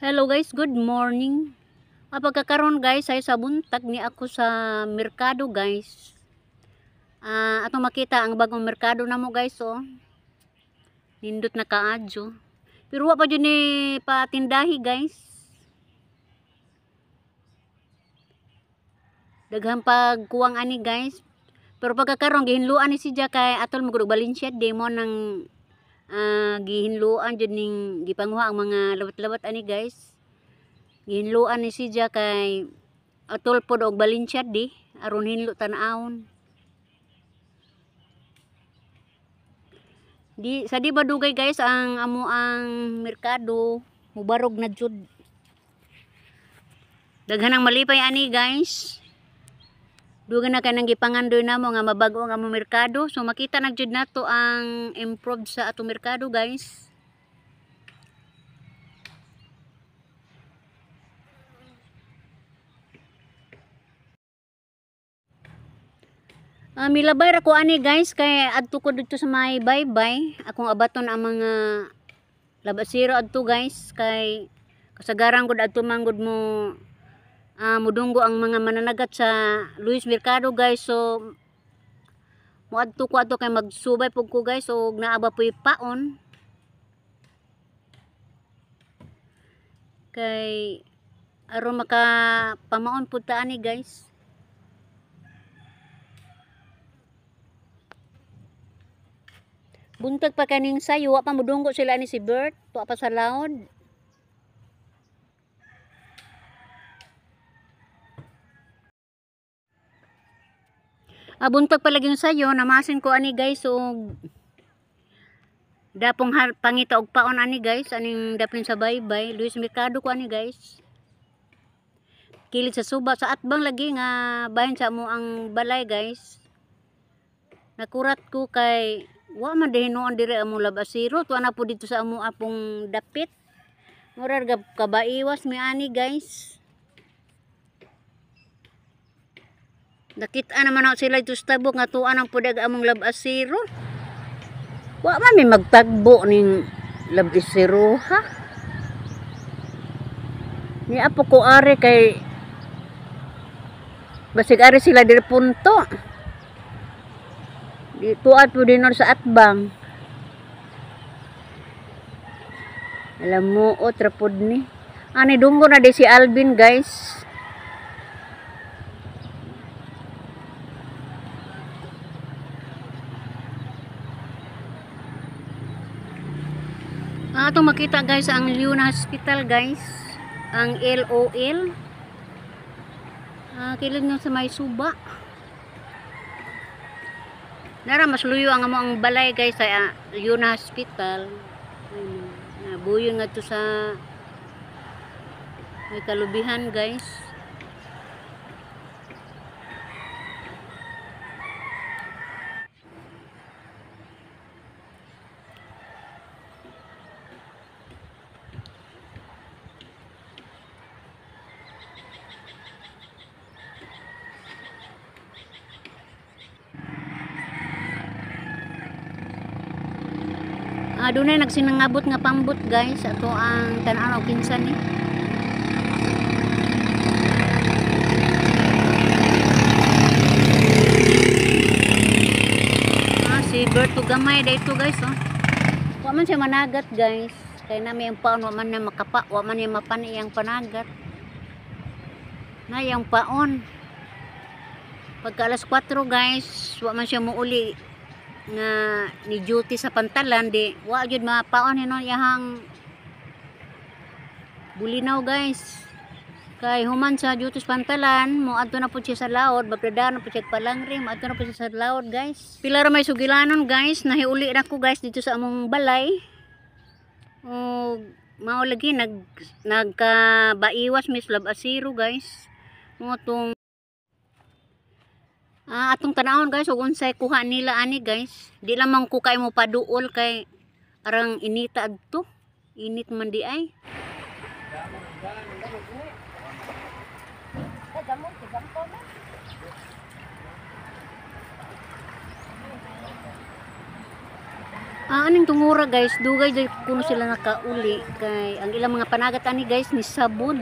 Hello guys, good morning. Pagkakaroon guys ay sa buntag ni ako sa merkado guys. Atong makita ang bagong merkado namo guys oh. Nindot na kaadyo. Pero wa pa jud ni patindahi guys. Daghang pagkuwang ani guys. Pero pagkakaroon gihinluan ni siya kay atol magud Valencia demo ng gihinluan jud ning gipanguha ang mga lawat-lawat ani guys. Gihinluan ni siya kay atol pod og Valencia di aron hinlo tan-awon. Di ba dugay guys ang amo ang merkado mubarog na jud. Daghan ang malipay ani guys. Dugan na kanang gipangandoy namo nga mabago ang amo merkado. So makita na jud nato ang improved sa ato merkado guys. Milabay ra ko ani guys kay adto ko dito sa may baybay. Akong abaton ang mga labasiro adto guys kay kasagaran gud adto manggod mo mudunggo ang mga mananagat sa Luis Mercado guys. So moadto ko ato kay magsubay pug ko guys og naaba poy paon. Kay aron maka pamaon pud ta ani guys. Buntag pa kaning sayo, wa pa mudunggo sila ni si Bert, tuwa pa sa laod. Buntag pa lagi yung sayo, namasin ko ani guys, so dapong pangita og paon ani guys, aning dapin sa baybay, Luis Mercado ko ani guys. Kilid sa suba, sa atbang lagi nga bahin sa mo ang balay guys. Nakurat ko kay wa man dihinoon dire amo labasiro tuwa na po dito sa amo apong dapit. Murag kabaiwas mi ani guys. Nakita naman ako sila dito sa tabok nga tuwa nang pudag among labasiro. Wa man mi magtagbo ning labasiro ha. Ni apo ko are kay basig are sila dire punto. Dito at po din sa atbang. Alam mo, trapod ni. Ani dunggo na di si Alvin guys. Itong makita guys ang Luna Hospital guys. Ang LOL. Kilid nyo sa may suba. Nara mas luyo ang among balay guys sa Yuna Hospital. Buyon nga to sa may kalubihan guys. Dunay nagsinangabot nga pambot guys ato ang tan-aw kinsan ni. Si Berto gamay dayto guys oh. Wa man siya managat guys. Kay nami ang paon wa man na makapa, wa man niya mapani ang panagat. Na yang paon. Pagka alas 4 guys, wa man siya muuli nga ni duty sa pantalan di wa gyud mapaon hinon yahang bulinaw guys kay human sa duty sa pantalan mo adto na pud siya sa laod bagdaan na pud siya palangri mo adto na pud siya sa laod guys. Pila ra may sugilanon guys nahiuli na ko guys dito sa among balay o mao lagi nagkabaiwas mis labasiro guys mo tong atong tanawon guys ug unsay kuha nila ani guys. Di lamang ko kay mo paduol kay arang inita adto. Init man di ay. Aning tungura guys, dugay jay kuno sila nakauli kay ang ilang mga panagat ani guys ni sabod.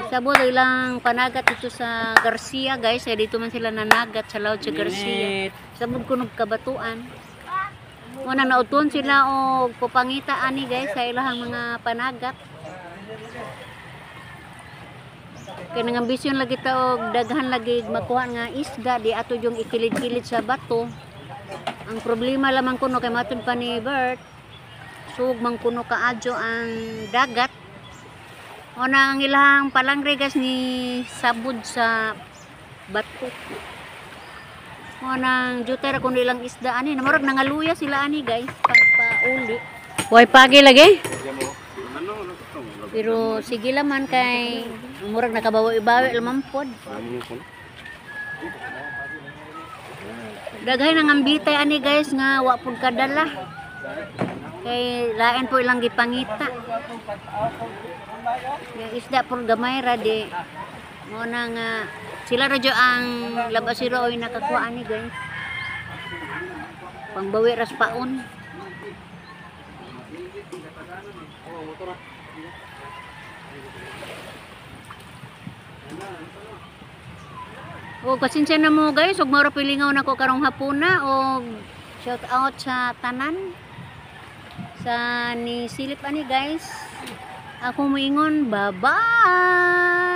Sabod ilang panagat dito sa Garcia guys, kaya dito man sila nanagat sa laod sa Garcia. Sabod kuno kabatuan. Muna nauton sila og pupangita ani guys sa ilang mga panagat. Kaya nangambisyon lagi ta og daghan lagi makuha nga isda di ato yung ikilid-kilid sa bato. Ang problema lamang kuno kay matod pa ni Bert, sug man kuno kaadyo ang dagat. O nang ilang palangre guys ni sabod sa bato. O nang jutera kuno ilang isda ani, namurag nangaluya sila ani guys pagpauli. Way pagi lagi. Pero sige laman kay murag nakabawi-bawi lamang pod. Daghay nang ambitay ani guys nga wa pud kadala. Kay lain po ilang gipangita. Yung isda pud gamay ra di. Mo na nga sila radyo ang labasiro oy nakakuha ani guys. Pangbawi ras paon. O pasensya na mo guys, ug maro pilingaw nako karong hapuna og shout out sa tanan sa ni silip ani guys. Ako moingon, bye-bye.